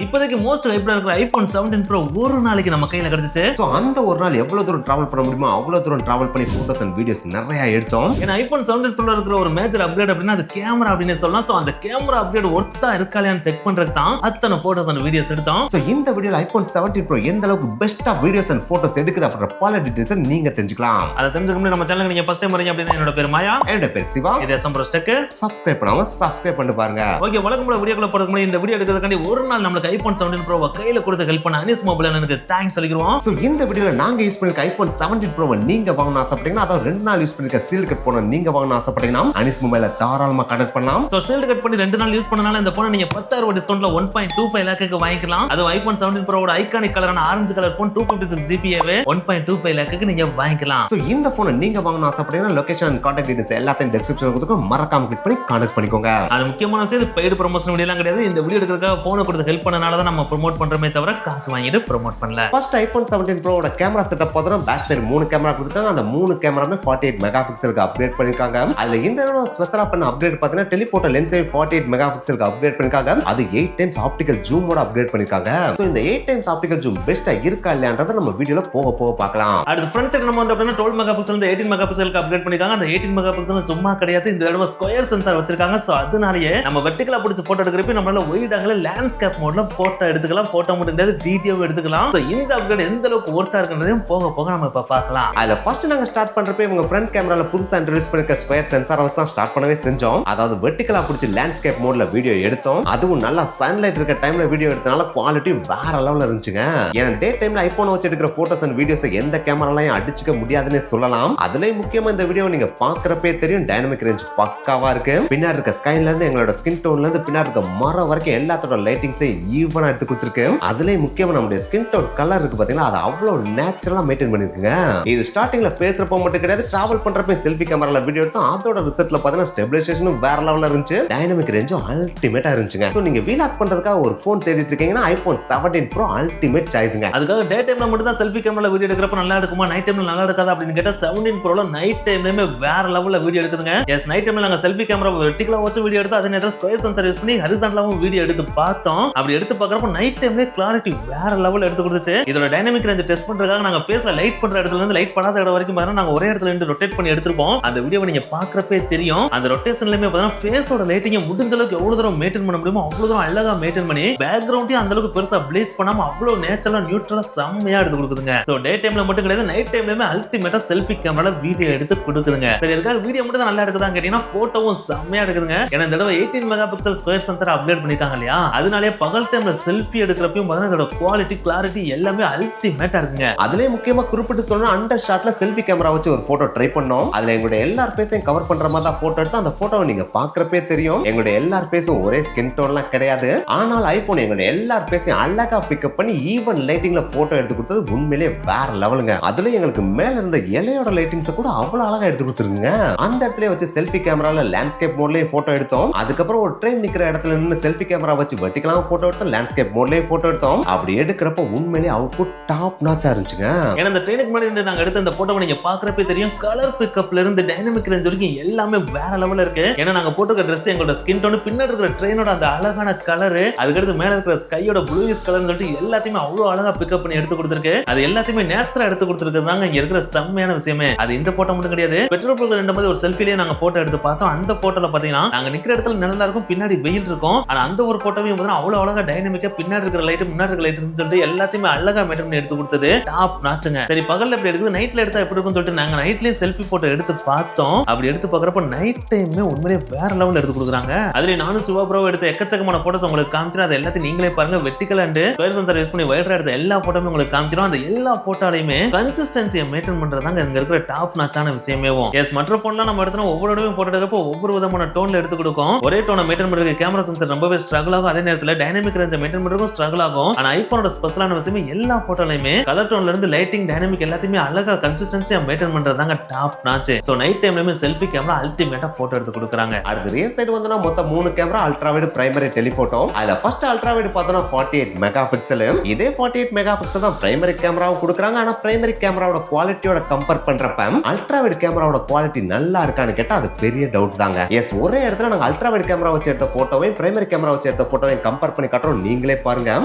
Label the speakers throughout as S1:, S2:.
S1: இப்போதைக்கு மோஸ்ட் ஹைப்ல இருக்கிற iPhone 17 Pro ஒரு நாளைக்கு நம்ம கையில கிடைச்சிச்சு.
S2: சோ அந்த ஒரு நாள் எவ்வளவு தூரம் டிராவல் பண்ண முடியுமோ அவ்வளவு தூரம் டிராவல் பண்ணி போட்டோஸ் அண்ட் வீடியோஸ் நிறைய எடுத்தோம்.
S1: ஏன்னா iPhone 17 Pro இருக்கிற ஒரு மேஜர் அப்கிரேட் அப்படின்னா அது கேமரா அப்படின்னு சொல்லலாம். சோ அந்த கேமரா அப்கிரேட் ஒர்த்தா இருக்காலையான்னு செக் பண்றதுக்கு தான் அத்தனை போட்டோஸ் அண்ட் வீடியோஸ் எடுத்தோம்.
S2: சோ இந்த வீடியோல iPhone 17 Pro எந்த அளவுக்கு பெஸ்டா வீடியோஸ் அண்ட் போட்டோஸ் எடுக்குது அப்படின்ற பல டீடைல்ஸ் நீங்க தெரிஞ்சுக்கலாம்.
S1: அதை தெரிஞ்சுக்க நம்ம சேனலுக்கு நீங்க ஃபர்ஸ்ட் டைம் வரீங்க அப்படின்னா என்னோட பேர் மாயா,
S2: என்னோட பேர் சிவா.
S1: இது சம்பரோ ஸ்டெக்.
S2: சப்ஸ்கிரைப் பண்ணாம சப்ஸ்கிரைப் பண்ணிட்டு பாருங்க.
S1: ஓகே, வழக்கம் போல வீடியோக்குள்ள போறதுக்கு முன்னாடி இந்த வீடியோ எடுக்கிறதுக்காண்டி ஒரு நாள் நம்மளுக்கு iPhone 17 Pro கையில கொடுத்து ஹெல்ப் பண்ண அனிஸ் மொபைல் எனக்கு தேங்க்ஸ் சொல்லிக்கிறோம்.
S2: சோ இந்த வீடியோல நாங்க யூஸ் பண்ணிருக்க iPhone 17 Pro நீங்க வாங்கணும் ஆசைப்பட்டீங்கன்னா அதாவது 2 நாள் யூஸ் பண்ணிருக்க சீல்ட் கட் போன நீங்க வாங்கணும் ஆசைப்பட்டீங்கன்னா அனிஸ் மொபைலை தாராளமா கனெக்ட் பண்ணலாம்.
S1: சோ சீல்ட் கட் பண்ணி 2 நாள் யூஸ் பண்ணனால இந்த போனை நீங்க 10,000 டிஸ்கவுண்ட்ல 1.25 லாக்குக்கு வாங்கிக்கலாம். அது iPhone 17 Pro ஓட ஐகானிக் கலரான ஆரஞ்சு கலர் போன் 256 GB 1.25 லாக்குக்கு நீங்க வாங்கிக்கலாம்.
S2: சோ இந்த போனை நீங்க வாங்கணும் ஆசைப்பட்டீங்கன்னா லொகேஷன் அண்ட் கான்டாக்ட் டீடைல்ஸ் எல்லாத்தையும் டிஸ்கிரிப்ஷன்ல கொடுத்துக்கோ, மறக்காம கிளிக் பண்ணி கான்டாக்ட் பண்ணிக்கோங்க.
S1: அது முக்கியமான விஷயம், இது பெய்டு ப்ரமோஷன் வீடியோ எல்லாம் கிடையாது. இந்த வீடியோ எடுக்கிறதுக்காக போனை கொடுத்து ஹெல்ப் பண்ணனால தான் நம்ம ப்ரோமோட் பண்றோமே தவிர காசு வாங்கிட்டு ப்ரோமோட் பண்ணல.
S2: ஃபர்ஸ்ட் iPhone 17 Pro ஓட கேமரா செட்டப் பார்த்தா பேக் சைடு 3 கேமரா கொடுத்தாங்க. அந்த 3 கேமராமே 48 மெகாபிக்சலுக்கு அப்கிரேட் பண்ணிருக்காங்க. அதுல இந்த தடவை ஸ்பெஷலா பண்ண அப்கிரேட் பார்த்தீங்கன்னா டெலிஃபோட்டோ லென்ஸை 48 மெகாபிக்சலுக்கு அப்கிரேட் பண்ணிருக்காங்க. அது 8 டைம்ஸ் ஆப்டிகல் ஜூமோட அப்கிரேட் பண்ணிருக்காங்க. சோ இந்த 8 டைம்ஸ் ஆப்டிகல் ஜூம் பெஸ்டா இருக்கா இல்லையான்றத நம்ம வீடியோல போக போக பார்க்கலாம்.
S1: அடுத்து ஃப்ரண்ட் சைடு நம்ம வந்து அப்படின்னா 12 மெகாபிக்சல் இருந்து 18 மெகாபிக்சலுக்கு அப்கிரேட் பண்ணிருக்காங்க. அந்த 18 மெகாபிக்சல் சும்மா கிடையாது, இந்த தடவை ஸ்கொயர் சென்சார் வச்சிருக்காங்க. சோ அதனாலேயே நம்ம வெர்டிகலா பிடிச்சு போட்டோ எடுக்கிறப்ப நம்மளால ஒயிட் ஆங்கிள் லேண்ட்ஸ்கேப் மோட்ல போட்டோ எடுத்துக்கலாம். போட்டோ மட்டும் கிடையாது, வீடியோ எடுத்துக்கலாம். சோ இந்த அப்கிரேட் எந்த அளவுக்கு ஒர்த்தா இருக்குன்றதையும் போக போக நம்ம இப்ப பார்க்கலாம்.
S2: அதுல ஃபர்ஸ்ட் நாங்க ஸ்டார்ட் பண்றப்ப இவங்க ஃப்ரண்ட் கேமரால புதுசா இன்ட்ரோ듀ஸ் பண்ணிருக்க ஸ்கொயர் சென்சார் வச்சு தான் ஸ்டார்ட் பண்ணவே செஞ்சோம். அதாவது வெர்டிகலா பிடிச்சி லேண்ட்ஸ்கேப் மோட்ல வீடியோ எடுத்தோம். அதுவும் நல்லா சன்லைட் இருக்க டைம்ல வீடியோ எடுத்தனால குவாலிட்டி வேற லெவல்ல இருந்துச்சுங்க. ஏன்னா டே டைம்ல ஐபோன் வச்சு எடுக்கிற போட்டோஸ் அண்ட் வீடியோஸ் எந்த கேமராலையும் அடிச்சுக்க முடியாதுன்னு சொல்லலாம். அதுலயும் முக்கியமா இந்த வீடியோ நீங்க பாக்குறப்பே தெரியும், டைனமிக் ரேஞ்ச் பக்காவா இருக்கு. பின்னாடி இருக்க ஸ்கைல இருந்து எங்களோட ஸ்கின் டோன்ல இருந்து பின்னாடி இருக்க மரம் வரைக்கும் எல்லாத்தோட லைட்டிங்ஸை ஈவனா எடுத்து கொடுத்துருக்கு. அதுலயும் முக்கியமா நம்மளுடைய ஸ்கின் டோன் கலர் இருக்கு பாத்தீங்கன்னா அது அவ்வளவு நேச்சுரலா மெயின்டைன் பண்ணிருக்குங்க. இது ஸ்டார்டிங்ல பேசுறப்ப மட்டும் கிடையாது, டிராவல் பண்றப்ப செல்ஃபி கேமரால வீடியோ எடுத்தோம். அதோட ரிசல்ட்ல பாத்தீங்கன்னா ஸ்டெபிலைசேஷனும் வேற லெவல்ல இருந்துச்சு, டைனமிக் ரேஞ்சும் அல்டிமேட்டா இருந்துச்சுங்க. சோ நீங்க வீலாக் பண்றதுக்காக ஒரு போன் தேடிட்டு இருக்கீங்கன்னா iPhone 17 Pro அல்டிமேட் சாய்ஸ்ங்க.
S1: அதுக்காக டே டைம்ல மட்டும் தான் செல்ஃபி கேமரால வீடியோ எடுக்கிறப்ப நல்லா இருக்குமா, நைட் டைம்ல நல்லா இருக்காது அப்படின்னு கேட்டா 17 Proல நைட் டைம்லயுமே வேற லெவல்ல வீடியோ எடுக்குதுங்க. எஸ், நைட் டைம்ல நாங்க செல்ஃபி கேமரா வெர்டிகலா வச்சு வீடியோ எடுத்து அதே நேரத்துல ஸ்கொயர் சென்சார் யூஸ் பண்ணி ஹரிசாண்டலாவும் வீடியோ எடுத்து பார்த்தோம். அப்படி எடுத்து பார்க்கறப்ப நைட் டைம்ல கிளாரிட்டி வேற லெவல்ல எடுத்து கொடுத்துச்சு. இதோட டைனமிக் ரேஞ்ச் டெஸ்ட் பண்றதுக்காக நாங்க பேஸ்ல லைட் பண்ற இடத்துல இருந்து லைட் பண்ணாத இடம் வரைக்கும் பாத்தீங்கன்னா நாங்க ஒரே இடத்துல இருந்து ரொட்டேட் பண்ணி எடுத்துருப்போம். அந்த வீடியோவை நீங்க பாக்குறப்பே தெரியும். அந்த ரொட்டேஷன்லயுமே பாத்தீங்கன்னா ஃபேஸோட லைட்டிங்க முடிஞ்ச அளவுக்கு எவ்வளவு தூரம் மெயின்டைன் பண்ண முடியுமோ அவ்வளவு தூரம் அழகா மெயின்டைன் பண்ணி பேக்ரவுண்டையும் அந்த அளவுக்கு பெருசா ப்ளீச் பண்ணாம அவ்வளவு நேச்சுரலா நியூட்ரலா செம்மையா எடுத்து கொடுக்குதுங்க. சோ டே டைம்ல மட்டும் கிடையாது, நைட் டைம்லயுமே அல்டிமேட்டா செல்ஃபி கேமரால வீடியோ எடுத்து கொடுக்குதுங்க. சரி, இதுக்காக வீடியோ மட்டும் தான் நல்லா எடுக்குதான்னு கேட்டீங்கன்னா போட்டோவும் செம்மையா எடுக்குதுங்க. ஏன்னா இந்த தடவை 18 மெகாபிக்சல் ஸ்கொயர் சென்சார் அப்டேட் பண்ணிருக்காங்க இல்லையா, அதனாலே பகல் டைம்ல செல்ஃபி எடுக்கிறப்பையும் பாத்தீங்கன்னா இதோட குவாலிட்டி கிளாரிட்டி எல்லாமே அல்டிமேட்டா இருக்குங்க.
S2: அதுலயே முக்கியமா குறிப்பிட்டு சொன்னா அண்டர் ஷாட்ல செல்ஃபி கேமரா வச்சு ஒரு போட்டோ ட்ரை பண்ணோம். அதுல எங்களுடைய எல்லார் ஃபேஸையும் கவர் பண்ற மாதிரி தான் போட்டோ எடுத்து அந்த போட்டோவை நீங்க பாக்குறப்பே தெரியும். எங்களுடைய எல்லார் ஃபேஸும் ஒரே ஸ்கின் டோன்லாம் கிடையாது, ஆனால் ஐபோன் எங்களுடைய எல்லார் ஃபேஸையும் அழகா பிக்கப் பண்ணி ஈவன் லைட்டிங்ல போட்டோ எடுத்து கொடுத்தது உண்மையிலேயே வேற லெவலுங்க. அதுல எங்களுக்கு மேல இருந்த இலையோட லைட்டிங்ஸ் கூட அவ்வளவு அழகா எடுத்து கொடுத்துருங்க. அந்த இடத்துல வச்சு செல்ஃபி கேமரால லேண்ட்ஸ்கேப் மோட்லயே போட்டோ எடுத்தோம். அதுக்கப்புறம் ஒரு ட்ரெயின் நிக்கிற இடத்துல நின்று செல்ஃபி கேமரா வச்சு வெர்டிகலா போட்டோ எடுத்தோம், லேண்ட்ஸ்கேப் மோட்லயே போட்டோ எடுத்தோம். அப்படி எடுக்கிறப்ப உண்மையிலேயே அவுட்புட் டாப் நாச்சா இருந்துச்சுங்க.
S1: ஏன்னா இந்த ட்ரெயினுக்கு முன்னாடி நாங்க எடுத்த இந்த போட்டோவை நீங்க பாக்குறப்பே தெரியும், கலர் பிக்கப்ல இருந்து டைனமிக் ரேஞ்ச் வரைக்கும் எல்லாமே வேற லெவல்ல இருக்கு. ஏன்னா நாங்க போட்டுக்க ட்ரெஸ் எங்களோட ஸ்கின் டோன் பின்னாடி இருக்கிற ட்ரெயினோட அந்த அழகான கலர், அதுக்கடுத்து மேல இருக்கிற ஸ்கையோட ப்ளூயிஷ் கலர்னு சொல்லிட்டு எல்லாத்தையுமே அவ்வளவு அழகா பிக்கப் பண்ணி எடுத்து கொடுத்துருக்கு. அது எல்லாத்தையுமே நேச்சுரலா எடுத்து கொடுத்துருக்குதாங்க இங்க இருக்கிற செம்மையான விஷயமே. அது இந்த போட்டோ மட்டும் கிடையாது, பெட்ரோல் பங்க் ரெண்டு மாதிரி ஒரு செல்ஃபிலேயே நாங்க போட்டோ எடுத்து பார்த்தோம். அந்த போட்டோல பாத்தீங்கன்னா நாங்க நிக்கிற இடத்துல நல்லா இருக்கும், பின்னாடி வெயில் இருக்கும். ஆனா அந்த ஒரு போட்டோவையும் பாத்தீங்கன்னா அவ்வளவு அழகா டைனமிக்கா பின்னாடி இருக்கிற லைட் முன்னாடி இருக்கிற லைட் சொல்லிட்டு எல்லாத்தையுமே அழகா மெயின்டைன் பண்ணி எடுத்து கொடுத்தது டாப் நாச்சுங்க. சரி, பகல்ல எப்படி எடுக்குது, நைட்ல எடுத்தா எப்படி இருக்கும்னு சொல்லிட்டு நாங்க நைட்லயே செல்ஃபி போட்டோ எடுத்து பார்த்தோம். அப்படி எடுத்து பாக்குறப்ப நைட் டைம்ல உண்மையிலேயே வேற லெவல்ல எடுத்து கொடுக்குறாங்க. அதுல நானும் சிவா ப்ரோ எடுத்த எக்கச்சக்கமான போட்டோஸ் உங்களுக்கு காமிக்கிறேன். அது எல்லாத்தையும் நீங்களே பாருங்க. Vertical and square sensor use பண்ணி வைடரா எடுத்த எல்லா போட்டோமே உங்களுக்கு காமிக்கிறோம். அந்த எல்லா போட்டோலையுமே கன்சிஸ்டன்சியை மெயின்டைன் பண்றதாங்க இங்க இருக்கிற டாப் நாச்சான விஷயமே. எஸ், மற்ற போன்லாம் நம்ம எடுத்தோம் ஒவ்வொரு போட்டோ எடுக்கிறப்போ ஒவ்வொரு விதமான டோன்ல எடுத்து கொடுக்கும். ஒரே டோனை மெயின்டைன் பண்றதுக்கு கேமரா சென்சார் ரொம்பவே ஸ்ட்ரகிள் ஆகும். அதே நேரத்தில் டைனமிக் ரேஞ்சை மெயின்டைன் பண்றதுக்கும் ஸ்ட்ரகிள் ஆகும். ஆனா ஐபோனோட ஸ்பெஷலான விஷயமே எல்லா போட்டோலையுமே கலர் டோன்ல இருந்து லைட்டிங் டைனமிக் எல்லாத்தையுமே அழகா கன்சிஸ்டன்சியா மெயின்டைன் பண்றதாங்க டாப் நாச். சோ நைட் டைம்லயுமே செல்ஃபி கேமரா அல்டிமேட்டா போட்டோ எடுத்து கொடுக்குறாங்க.
S2: அடுத்து ரியல் சைடு வந்தோம்னா மொத்தம் 3 camera ultra wide primary telephoto. அதுல ஃபர்ஸ்ட் அல்ட்ரா வைட் பார்த்தோம்னா 48 மெகாபிக்சல். இதே 48 மெகாபிக்சல் தான் பிரைமரி கேமராவும் கொடுக்குறாங்க. ஆனா பிரைமரி கேமராவோட குவாலிட்டியோட கம்பேர் பண்றப்ப அல்ட்ரா வைட் கேமராவோட குவாலிட்டி நல்லா இருக்கான்னு கேட்டா அது பெரிய டவுட் தாங்க. எஸ், ஒரே இடத்துல நாங்க அல்ட்ரா வைட் கேமரா வச்சு எடுத்த போட்டோவையும் பிரைமரி கேமரா வச்சு எடுத்த போட்டோவையும் கம்பேர் பண்ணி காட்டுறோம். காட்டுறோம், நீங்களே பாருங்க.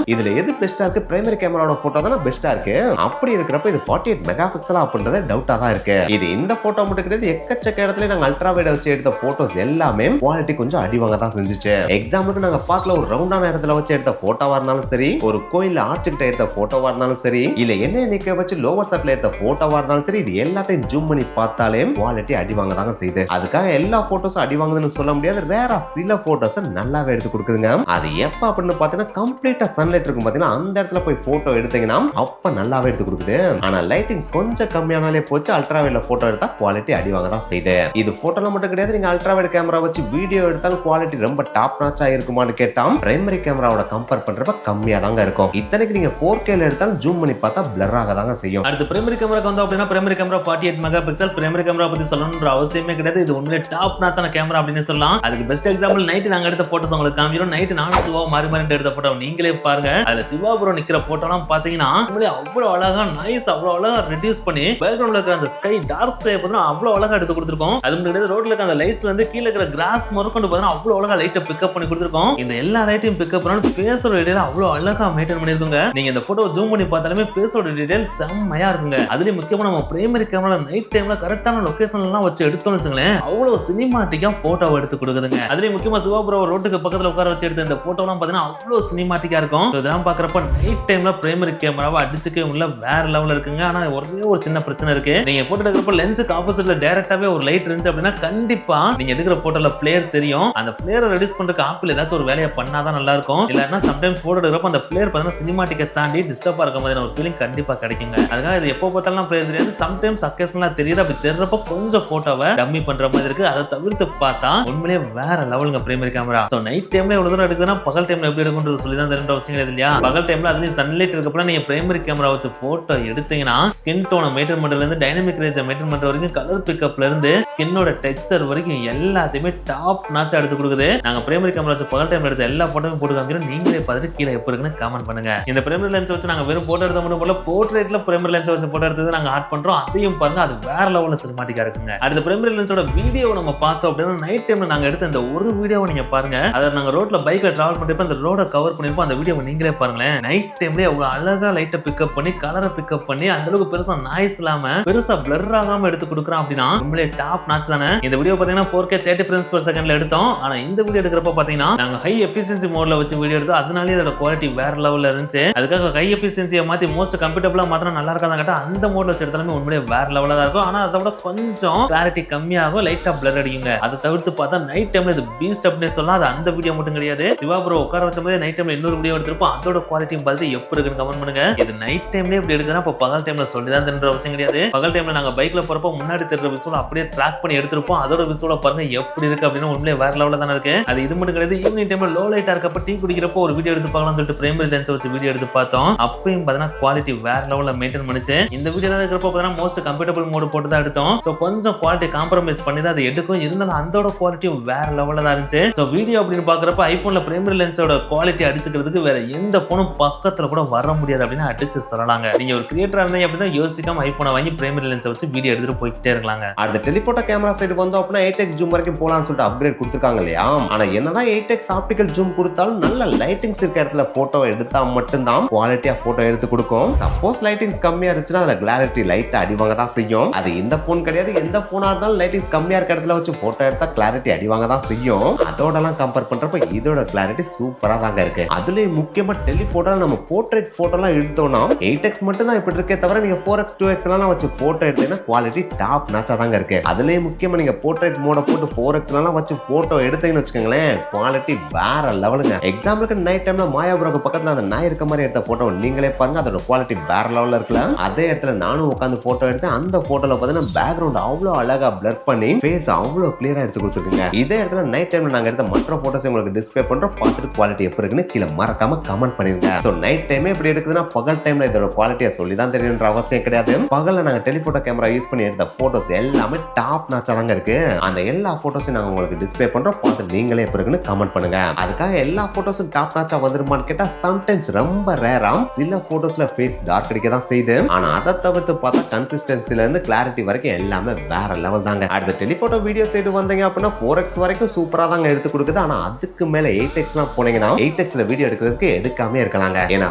S2: இதுல எது பெஸ்டா இருக்கு? பிரைமரி கேமராவோட போட்டோ தானே பெஸ்டா இருக்கு. அப்படி இருக்கிறப்ப இது 48 மெகா பிக்சலா அப்படின்றது டவுட்டா தான் இருக்கு. இது இந்த போட்டோ மட்டும் கிடையாது, எக்கச்சக்க இடத்துல நாங்க அல்ட்ரா வைட் வச்சு எடுத்த போட்டோஸ் எல்லாமே குவாலிட்டி கொஞ்சம் அடிவாங்க தான் செஞ்சுச்சு. எக்ஸாம்பிளுக்கு நாங்க பார்க்கல ஒரு ரவுண்டான இடத்துல வச்சு எடுத்த போட்டோவா இருந்தாலும் சரி, ஒரு கோயில்ல ஆர்ச்சுக்கிட்ட எடுத்த போட்டோவா இருந்தாலும் சரி, இல்ல என்ன நிக்க வச்சு லோவர் சட்ல எடுத்த போட்டோவா இருந்தாலும் சரி, இது எல்லாத்தையும் ஜூம் பண்ணி பார்த்தாலே குவாலிட்டி அடிவாங்க தாங்க செய்யுது. அதுக்காக எல்லா போட்டோஸும் அடிவாங்குதுன்னு சொல்ல முடியாது. ரேரா சில போட்டோஸ் நல்லாவே எடுத்து கொடுக்குதுங்க. அது எப்ப அப்படின்னு பாத்தீங்கன்னா கம்ப்ளீட்டா சன்லைட் இருக்கும் பாத்தீங்கன்னா அந்த இடத்துல போய் போட்டோ எடுத்தீங்கன்னா அப்ப நல்லாவே எடுத்து கொடுக்குது. ஆனா லைட்டிங்ஸ் கொஞ்சம் கம்மியானாலே போச்சு, அல்ட்ரா வைட்ல போட்டோ எடுத்தா குவாலிட்டி அடிவாங்க தான் செய்யுது. இது போட்டோல மட்டும் கிடையாது, நீங்க அல்ட்ரா வைட் கேமரா வச்சு வீடியோ எடுத்தாலும் குவாலிட்டி ரொம்ப டாப் நாச்சா இருக்குமான்னு கேட்டா பிரைமரி கேமராவோட கம்பேர் பண்றப்ப கம்மியா தாங்க இருக்கும். இத்தனைக்கு நீங்க 4K ல எடுத்தாலும் ஜூம் பண்ணி பார்த்தா பிளர் ஆக தாங்க செய்யும்.
S1: அடுத்து பிரைமரி கேமராக்கு வந்தோம் அப்படின்னா primary camera 48 mega pixel. Primary camera பத்தி சொல்லணும்ன்ற அவசியமே கிடையாது, இது உண்மையிலே டாப் நாச்சான கேமரா அப்படின்னு சொல்லலாம். அதுக்கு பெஸ்ட் எக்ஸாம்பிள் நைட் நாங்க எடுத்த போட்டோஸ் உங்களுக்கு காமிக்கிறோம். நைட் நானும் சிவா மாறி மாறி எடுத்த போட்டோ நீங்களே பாருங்க. அதுல சிவா ப்ரோ நிக்கிற போட்டோலாம் பாத்தீங்கன்னா உண்மையிலே அவ்வளவு அழகா நைஸ், அவ்வளவு அழகா ரெடியூஸ் பண்ணி பேக்ரவுண்ட்ல இருக்கிற அந்த ஸ்கை டார்க் ஸ்கை பார்த்தா அவ்வளவு அழகா எடுத்து கொடுத்துருக்கோம். அது முன்னாடி ரோட்ல இருக்க அந்த லைட்ஸ்ல இருந்து கீழ இருக்கிற கிராஸ் முதற்கொண்டு பார்த்தா அவ்வளவு அழகா லைட்டை பிக்கப் பண்ணி கொடுத்துருக்கோம். இந்த எல்லா லைட்டையும் பிக்கப் பண்ணாலும் பேஸோட டீடைல் அவ்வளவு அழகா மெயின்டைன் பண்ணிருக்கோங்க. நீங்க இந்த போட்டோ ஜூம் பண்ணி பார்த்தாலுமே பேஸோட டீடைல் செம்மையா இருக்குங்க. அதுலயும் முக்கியமா நம்ம பிரைமரி கேமரா நைட் டைம்ல கரெக்டான லொகேஷன்ல எல்லாம் வச்சு எடுத்தோம்னு வச்சுங்களேன், அவ்வளவு சினிமாட்டிக்கா போட்டோ எடுத்து கொடுக்குதுங்க. அதுலயும் முக்கியமா சிவாபுரோ ரோட்டுக்கு பக்கத்துல உட்கார வச்சு எடுத்த இந்த போட்டோ எல்லாம் பாத்தீங்கன்னா அவ்வளவு சினிமாட்டிக்கா இருக்கும். இதெல்லாம் பாக்குறப்ப நைட் டைம்ல பிரைமரி கேமராவை அடிச்சுக்கே உள்ள வேற லெவல்ல இருக்குங்க. ஆனா ஒரே ஒரு சின்ன பிரச்சனை இருக்கு, நீங்க போட்டோ எடுக்கிறப்ப லென்ஸுக்கு ஆப்போசிட்ல டைரக்டாவே ஒரு லைட் இருந்துச்சு அப்படின்னா கண்டிப்பா நீங்க எடுக்கிற போட்டோல பிளேர் தெரியும். அந்த பிளேரை ரெடியூஸ் பண்றதுக்கு ஆப்பிள் ஏதாச்சும் ஒரு வேலையை பண்ணாதான் நல்லா இருக்கும். இல்லன்னா சம்டைம்ஸ் போட்டோ எடுக்கிறப்ப அந்த பிளேர் பார்த்தீங்கன்னா சினிமாட்டிக்கை தாண்டி டிஸ்டர்பா இருக்க மாதிரி ஒரு ஃபீலிங் கண்டிப்பா கிடைக்குங்க. அதுக்காக இது எப்போ பார்த்தாலும் பிளேர் தெரியாது, சம்டைம்ஸ் அக்கேஷனலா தெரியுது. அப்படி தெரிறப்ப கொஞ்சம் போட்டோவை டம்மி பண்ற மாதிரி இருக்கு. அதை தவிர்த்து பார்த்தா உண்மையிலேயே வேற லெவலுங்க பிரைமரி கேமரா. சோ நைட் டைம்ல எவ்வளவு தூரம் எடுக்குதுன்னா பகல் டைம்ல எப்படி எடுக்கும்ன்றது சொல்லி தான் தெரிஞ்ச அவசியம் கிடையாது இல்லையா. பகல் டைம்ல அதுலயும் சன்லைட் இருக்கப்ப நீங்க பிரைமரி கேமரா வச்சு போட்டோ எடுத்தீங்கன்னா ஸ்கின் டோனை மெயின்டைன் பண்றதுல இருந்து டைனமிக் ரேஞ்சை மெயின்டைன் பண்ற வரைக்கும் கலர் பிக்கப்ல இருந்து ஸ்கின்னோட டெக்ஸ்சர் வரைக்கும் எல்லாத்தையுமே டாப் நாச்சா எடுத்து கொடுக்குது. நாங்க பிரைமரி கேமரா வச்சு பகல் டைம்ல எடுத்த எல்லா போட்டோவும் போட்டு காமிக்கிறோம். நீங்களே பார்த்துட்டு கீழே எப்ப இருக்குன்னு கமெண்ட் பண்ணுங்க. இந்த பிரைமரி லென்ஸ் வச்சு நாங்க வெறும் போட்டோ எடுத்த மட்டும் போல போர்ட்ரேட்ல பிரைமரி லென்ஸ் வச்சு போட்டோ எடுத்தது நாங்க ஆட் பண்றோம். அதையும் பாருங்க, அது வேற லெவல்ல சினிமாட்டிக்கா இருக்குங்க. அடுத்த பிரைமரி லென்ஸோட வீடியோ நம்ம பார்த்தோம் அப்படின்னா நைட் டைம்ல நாங்க எடுத்த இந்த ஒரு வீடியோவை நீங்க பாருங்க. அதை நாங்க ரோட்ல பைக்ல டிராவல் பண்ணிட்டு அந்த ரோட கவர் பண்ணிருப்போம். அந்த வீடியோவை நீங்களே பாருங்களேன். நைட் டைம்ல அவ்வளவு அழகா லைட்டை பிக்கப் பண்ணி கலரை பிக்கப் பண்ணி அந்த அளவுக்கு பெருசா நாய்ஸ் இல்லாம பெருசா பிளர் ஆகாம எடுத்து கொடுக்குறோம் அப்படின்னா உண்மையிலே டாப் நாச் தானே. இந்த வீடியோ பாத்தீங்கன்னா 4K 30 frames per secondல எடுத்தோம். ஆனா இந்த வீடியோ எடுக்கிறப்ப பாத்தீங்கன்னா நாங்க ஹை எஃபிஷியன்சி மோட்ல வச்சு வீடியோ எடுத்தோம். அதனாலே இதோட குவாலிட்டி வேற லெவல்ல இருந்துச்சு. அதுக்காக ஹை எஃபிஷியன்சியை மாத்தி மோஸ்ட் கம்ஃபர்டபுளா மாத்திரம் நல்லா இருக்காதான் கேட்டா அந்த மோட்ல வச்சு எடுத்தாலுமே உண்மையிலே வேற லெவலா தான் இருக்கும். ஆனா அதை விட கொஞ்சம் கிளாரிட்டி கம்மியாகும், லைட்டா பிளர் அடிக்குங்க. அதை தவிர்த்து பார்த்தா நைட் டைம்ல இது பீஸ்ட் அப்படின்னு சொல்லலாம். அது அந்த வீடியோ மட்டும் கிடையாது, சிவா ப்ரோ உட்கார வச்ச மாதிரி நைட் டைம்ல இன்னொரு வீடியோ எடுத்திருப்போம். அதோட குவாலிட்டியும் பார்த்து எப்படி இருக்குன்னு கமெண்ட் பண்ணுங்க. இது நைட் டைம்ல இப்படி எடுக்கிறா இப்போ பகல் டைம்ல சொல்லிதான் தெரிஞ்ச அவசியம் கிடையாது. பகல் டைம்ல நாங்க பைக்ல போறப்ப முன்னாடி தெரிற விசுவல் அப்படியே ட்ராக் பண்ணி எடுத்திருப்போம். அதோட விசுவல பாருங்க எப்படி இருக்கு அப்படின்னு உண்மையிலே வேற லெவல்ல தானே இருக்கு. அது இது மட்டும் கிடையாது, ஈவினிங் டைம்ல லோ லைட்டா இருக்கப்ப டீ குடிக்கிறப்போ ஒரு வீடியோ எடுத்து பார்க்கலாம்னு சொல்லிட்டு பிரைமரி லென்ஸ் வச்சு வீடியோ எடுத்து பார்த்தோம். அப்பயும் பார்த்தீங்கன்னா குவாலிட்டி வேற லெவல்ல மெயின்டைன் பண்ணிச்சு. இந்த வீடியோல இருக்கிறப்ப பார்த்தீங்கன்னா மோஸ்ட் கம்ஃபர்டபிள் மோட் போட்டு தான் எடுத்தோம். சோ கொஞ்சம் குவாலிட்டி காம்ப்ரமைஸ் பண்ணி தான் அது எடுக்கும். இருந்தாலும் அதோட குவாலிட்டியும் வேற லெவல்ல தான் இருந்துச்சு. சோ வீடியோ அப்படின்னு பாக்குறப்ப ஐபோன்ல பிரைமரி லென்ஸோட குவாலிட்டி அடிச்சுக்கிறதுக்கு வேற எந்த போனும் பக்கத்துல கூட வர முடியாது அப்படின்னு அடிச்சு சொல்லலாங்க. நீங்க ஒரு கிரியேட்டரா இருந்தீங்க அப்படின்னா யோசிக்காம ஐபோனை வாங்கி பிரைமரி லென்ஸ் வச்சு வீடியோ எடுத்துட்டு போயிட்டே இருக்கலாங்க.
S2: அடுத்த டெலிஃபோட்டோ கேமரா சைடு வந்தோம் அப்படின்னா 8x ஜூம் வரைக்கும் போலாம்னு சொல்லிட்டு அப்கிரேட் கொடுத்துருக்காங்க இல்லையா. ஆனா என்னதான் 8x ஆப்டிகல் ஜூம் கொடுத்தாலும் நல்ல லைட்டிங்ஸ் இருக்க இடத்துல போட்டோ எடுத்தா மட்டும்தான் குவாலிட்டியா போட்டோ எடுத்து கொடுக்கும். சப்போஸ் லைட்டிங்ஸ் கம்மியா இருந்துச்சுன்னா அதுல கிளாரிட்டி லைட்டா அடிவாங்க தான் செய்யும். அது இந்த போன் கிடையாது, எந்த போனா இருந்தாலும் லைட்டிங்ஸ் கம்மியா இருக்க இடத்துல வச்சு போட்டோ எடுத்தா கிளாரிட்டி அடிவாங்க தான் செய்யும். அதோடலாம் கம்பேர் பண்றப்ப இதோட கிளாரிட்டி சூப்பரா தாங்க இருக்கு. அதுலயும் முக்கியமா டெலிஃபோட்டோ நம்ம போர்ட்ரேட் போட்டோலாம் எடுத்தோம்னா 8x மட்டும் தான் இப்படி இருக்கே தவிர நீங்க 4x 2x எல்லாம் வச்சு போட்டோ எடுத்தீங்கன்னா குவாலிட்டி டாப் நாச்சா தாங்க இருக்கு. அதுலயும் முக்கியமா நீங்க போர்ட்ரேட் மோட போட்டு 4x எல்லாம் வச்சு போட்டோ எடுத்தீங்கன்னு வச்சுக்கோங்களேன், குவாலிட்டி வேற லெவலுங்க. எக்ஸாம்பிளுக்கு நைட் டைம்ல மாயாபுரம் பக்கத்துல அந்த நாய் இருக்க மாதிரி எடுத்த போட்டோ நீங்களே பாருங்க, அதோட குவாலிட்டி வேற லெவல்ல இருக்குல்ல. அதே இடத்துல நானும் உட்காந்து போட்டோ எடுத்தேன். அந்த போட்டோல பாத்தீங்கன்னா பேக்ரவுண்ட் அவ்வளவு அழகா பிளர் பண்ணி ஃபேஸ் அவ்வளவு கிளியரா எடுத்து கொடுத்துருக்கீங்க. இதே இடத்துல நைட் டைம்ல நாங்க எடுத்த மற்ற போட்டோஸ் உங்களுக்கு டிஸ்ப்ளே பண்றோம், பார்த்துட்டு குவாலிட்டி எப்படி இருக்குன்னு கீழே மறக்காம கமெண்ட் பண்ணிருங்க. சோ நைட் டைமே இப்படி எடுக்குதுன்னா பகல் டைம்ல இதோட குவாலிட்டியை சொல்லி தான் தெரியுன்ற அவசியம் கிடையாது. பகல்ல நாங்க டெலிஃபோட்டோ கேமரா யூஸ் பண்ணி எடுத்த போட்டோஸ் எல்லாமே டாப் நாச்சா தாங்க இருக்கு. அந்த எல்லா போட்டோஸையும் நாங்க உங்களுக்கு டிஸ்ப்ளே பண்றோம், பார்த்து நீங்களே எப்படி இருக்குன்னு கமெண்ட் பண்ணுங்க. அதுக்காக எல்லா போட்டோஸும் டாப் நாச்சா வந்துருமான்னு கேட்டா சம்டைம்ஸ் ரொம்ப ரேரா சில போட்டோஸ்ல ஃபேஸ் டார்க் அடிக்க தான் செய்யுது. ஆனா அதை தவிர்த்து பார்த்தா கன்சிஸ்டன்சில இருந்து கிளாரிட்டி வரைக்கும் எல்லாமே வேற லெவல் தாங்க. அடுத்த டெலிஃபோட்டோ வீடியோ சைடு வந்தீங்க அப்படின்னா 4x வரைக்கும் சூப்பரா தாங்க எடுத்து கொடுக்குது. ஆனா அதுக்கு மேல 8x போனீங்கன்னா 8xல வீடியோ எடுக்கிறதுக்கு எடுக்காம இருக்கலாங்க. ஏன்னா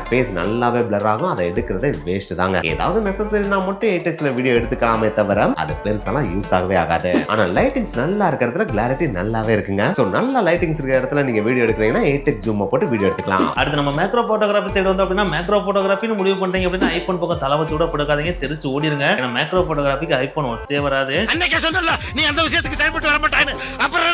S2: ஃபேஸ் நல்லாவே blur ஆகும். அதை எடுக்கிறது வேஸ்ட் தாங்க. ஏதாவது நெசசரினா மட்டும் 8xல வீடியோ எடுத்துக்கலாமே தவிர அது பெருசாலாம் யூஸ் ஆகவே ஆகாது. ஆனா லைட்டிங்ஸ் நல்லா இருக்கிற இடத்துல கிளாரிட்டி நல்லாவே இருக்குங்க. சோ நல்ல லைட்டிங்ஸ் இருக்கிற இடத்துல நீங்க வீடியோ எடுக்கிறீங்கன்னா 8x ஜூம் போட்டு வீடியோ எடுத்துக்கலாம்.
S1: அடுத்து நம்ம மேக்ரோ போட்டோகிராஃபி சைடு வந்து அப்படின்னா மேக்ரோ போட்டோகிராஃபின்னு முடிவு பண்றீங்க அப்படின்னா ஐபோன் பக்கம் தலை வச்சு கூட படுக்காதீங்க, தெரிச்சு ஓடிடுங்க. ஏன்னா மேக்ரோ போட்டோகிராஃபிக்கு ஐபோன் ஒத்தே வராது.
S3: அன்னைக்கே சொன்னல நீ அந்த விஷயத்துக்கு செயல்பட்டு வர மாட்டானே. அப்புறம்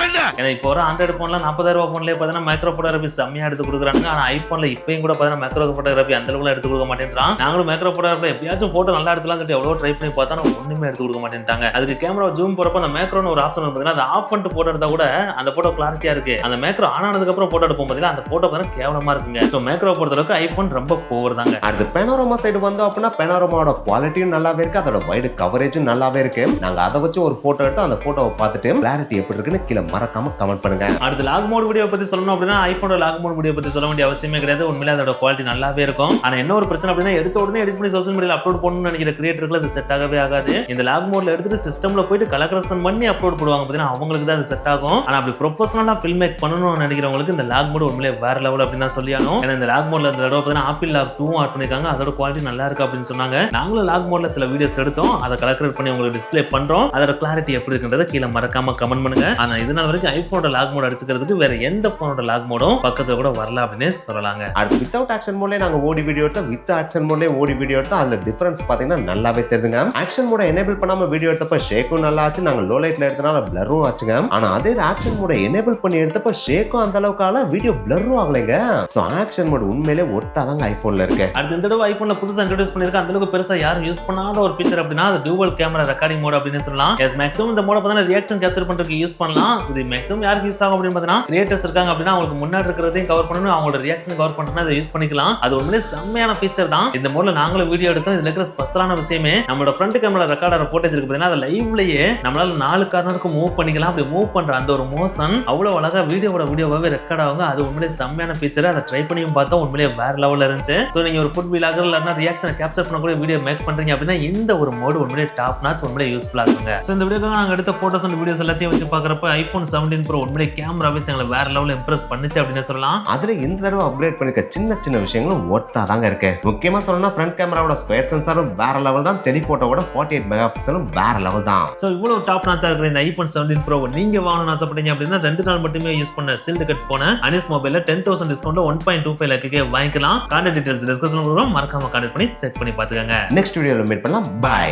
S3: என்ன
S1: ஏன்னா இப்போ ஒரு ஆண்ட்ராய்டு போன்ல 40,000 போன்லயே பார்த்தீங்கன்னா மேக்ரோ போட்டோகிராஃபி செம்மையா எடுத்து கொடுக்குறாங்க. ஆனா ஐபோன்ல இப்பயும் கூட பார்த்தீங்கன்னா மேக்ரோ போட்டோகிராஃபி அந்த அளவுக்கு எடுத்து கொடுக்க மாட்டேன்றான். நாங்களும் மேக்ரோ போட்டோகிராஃபி எப்பயாச்சும் போட்டோ நல்லா எடுத்துலாம் சொல்லிட்டு எவ்வளவு ட்ரை பண்ணி பார்த்தா ஒண்ணுமே எடுத்து கொடுக்க மாட்டேன்ட்டாங்க. அதுக்கு கேமரா ஜூம் போறப்ப அந்த மேக்ரோன்னு ஒரு ஆப்ஷன் பார்த்தீங்கன்னா அதை ஆஃப் பண்ணிட்டு போட்டோ எடுத்தா கூட அந்த போட்டோ கிளாரிட்டியா இருக்கு. அந்த மேக்ரோ ஆன் ஆனதுக்கு அப்புறம் போட்டோ எடுப்போம் பார்த்தீங்கன்னா அந்த போட்டோ பார்த்தீங்கன்னா கேவலமா இருக்குங்க. ஸோ மேக்ரோ பொறுத்த அளவுக்கு ஐபோன் ரொம்ப போர் தாங்க.
S2: அடுத்து பெனோரமா சைடு வந்தோம் அப்படின்னா பெனோரமாவோட குவாலிட்டியும் நல்லாவே இருக்கு, அதோட வைடு கவரேஜும் நல்லாவே இருக்கு. நாங்க அதை வச்சு ஒரு போட்டோ எடுத்து அந்த போட்டோவை பார்த்துட்டு கிளாரிட்டி எப்படி இருக்குன்னு கீழே மறக்காம கமெண்ட் பண்ணுங்க.
S1: அடுத்து லாக் மோட் வீடியோ பத்தி சொல்லணும் அப்படின்னா ஐபோனோட லாக் மோட் வீடியோ பத்தி சொல்ல வேண்டிய அவசியமே கிடையாது. உண்மையிலே அதோட குவாலிட்டி நல்லாவே இருக்கும். ஆனா என்ன ஒரு பிரச்சனை அப்படின்னா எடுத்த உடனே எடிட் பண்ணி சோஷியல் மீடியால அப்லோட் பண்ணணும்னு நினைக்கிற கிரியேட்டருக்கு அது செட் ஆகவே ஆகாது. இந்த லாக் மோட்ல எடுத்துட்டு சிஸ்டம்ல போயிட்டு கலர் கரெக்ஷன் பண்ணி அப்லோட் பண்ணுவாங்க பார்த்தீங்கன்னா அவங்களுக்கு தான் அது செட் ஆகும். ஆனா அப்படி ப்ரொஃபஷனலா ஃபில்ம் மேக் பண்ணணும்னு நினைக்கிறவங்களுக்கு இந்த லாக் மோட் உண்மையிலே வேற லெவல் அப்படின்னு தான் சொல்லியானோம். ஏன்னா இந்த லாக் மோட்ல இந்த தடவை பார்த்தீங்கன்னா ஆப்பிள் லாக் 2 ஆட் பண்ணிருக்காங்க, அதோட குவாலிட்டி நல்லா இருக்கு அப்படின்னு சொன்னாங்க. நாங்களும் லாக் மோட்ல சில வீடியோஸ் எடுத்தோம், அதை கலர் பண்ணி உங்களுக்கு டிஸ்ப்ளே பண்றோம். அதோட கிளாரிட்டி எப்படி இருக்குன்றத கீழே மறக்காம கமெண்ட் பண்ணுங்க. ஆனா இதனால வரைக்கும் ஐபோனோட லாக் மோட் அடிச்சுக்கிறதுக்கு வேற எந்த போனோட லாக் மோடும் பக்கத்துல கூட வரல அப்படின்னு சொல்லலாங்க.
S2: அடுத்து வித்தவுட் ஆக்ஷன் மோட்ல நாங்க ஓடி வீடியோ எடுத்தோம், வித் ஆக்ஷன் மோட்ல ஓடி வீடியோ எடுத்தோம். அதுல டிஃபரன்ஸ் பாத்தீங்கன்னா நல்லாவே தெரியுதுங்க. ஆக்ஷன் மோட எனேபிள் பண்ணாம வீடியோ எடுத்தப்ப ஷேக்கும் நல்லா ஆச்சு, நாங்க லோ லைட்ல எடுத்தனால பிளரும் ஆச்சுங்க. ஆனா அதே ஆக்ஷன் மோட எனேபிள் பண்ணி எடுத்தப்ப ஷேக்கும் அந்த அளவுக்கு ஆல வீடியோ பிளரும் ஆகலைங்க. சோ ஆக்ஷன் மோட் உண்மையிலே ஒட்டாதாங்க ஐபோன்ல இருக்கு.
S1: அடுத்த இந்த தடவை ஐபோன்ல புதுசா இன்ட்ரோடியூஸ் பண்ணிருக்க அந்த அளவுக்கு பெருசா யாரும் யூஸ் பண்ணாத ஒரு ஃபீச்சர் அப்படின்னா அது டூவல் கேமரா ரெக்கார்டிங் மோட் அப்படின்னு சொல்லலாம். எஸ் மேக்ஸிமம் இந்த மோட பார்த்தா ரியாக்ஷன் கேப்சர் பண்றதுக்கு யூஸ் பண்ணலாம். இது மேக்ஸிமம் யாருக்கு யூஸ் ஆகும் அப்படின்னு பார்த்தீங்கன்னா கிரியேட்டர்ஸ் இருக்காங்க அப்படின்னா அவங்களுக்கு முன்னாடி இருக்கிறதையும் கவர் பண்ணணும், அவங்களோட ரியாக்ஷன் கவர் பண்ணணும்னா அதை யூஸ் பண்ணிக்கலாம். அது உண்மையிலே செம்மையான ஃபீச்சர் தான். இந்த மோட்ல நாங்களும் வீடியோ எடுத்தோம். இதுல இருக்கிற ஸ்பெஷலான விஷயமே நம்மளோட ஃப்ரண்ட் கேமரா ரெக்கார்டர் ஃபோட்டேஜ் இருக்கு பார்த்தீங்கன்னா அதை லைவ்லயே நம்மளால 4 கார்னருக்கு மூவ் பண்ணிக்கலாம். அப்படி மூவ் பண்ற அந்த ஒரு மோஷன் அவ்வளவு அழகா வீடியோவாவே ரெக்கார்ட் ஆகுங்க. அது உண்மையிலே செம்மையான ஃபீச்சர். அதை ட்ரை பண்ணியும் பார்த்தா உண்மையிலே வேற லெவல்ல இருந்துச்சு. சோ நீங்க ஒரு ஃபுட் வீலாகர் இல்லைன்னா ரியாக்ஷனை கேப்சர் பண்ணக்கூடிய வீடியோ மேக் பண்றீங்க அப்படின்னா இந்த ஒரு மோட் உண்மையிலே டாப் நாச், உண்மையிலே யூஸ்ஃபுல்லா இருக்குங்க. சோ இந்த வீடியோக்கு நாங்க எடுத்த போட்டோஸ் அண்ட் வீடியோஸ் எல்லாத்தையும் வச்சு பாக்குறப்ப iPhone 17 Pro உண்மையிலே கேமராவே எங்களை வேற லெவல்ல இம்ப்ரெஸ் பண்ணுச்சு அப்படின்னு சொல்லலாம்.
S2: அதுல இந்த தடவை அப்கிரேட் பண்ணிருக்க சின்ன விஷயங்களும் ஒர்த்தா தாங்க இருக்கு. முக்கியமா சொல்லணும்னா ஃப்ரண்ட் கேமராவோட ஸ்கொயர் சென்சாரும் வேற லெவல் தான், டெலிஃபோட்டோவோட 48 மெகா பிக்சலும் வேற லெவல் தான்.
S1: சோ இவ்வளவு டாப் நாச்சா இருக்கிற இந்த iPhone 17 Pro நீங்க வாங்கணும்னு ஆசைப்பட்டீங்க அப்படின்னா 2 நாள் மட்டுமே யூஸ் பண்ண சீல்டு கட் போன அனிஸ் மொபைல்ல 10,000 டிஸ்கவுண்ட்ல 1.25 லட்சத்துக்கு வாங்கிக்கலாம். கான்டாக்ட் டீடைல்ஸ் டிஸ்கிரிப்ஷன்ல கொடுக்கிறோம், மறக்காம கான்டாக்ட் பண்ணி செக் பண்ணி பாத்துக்கங்க.
S2: நெக்ஸ்ட் வீடியோல மீட் பண்ணலாம். பை.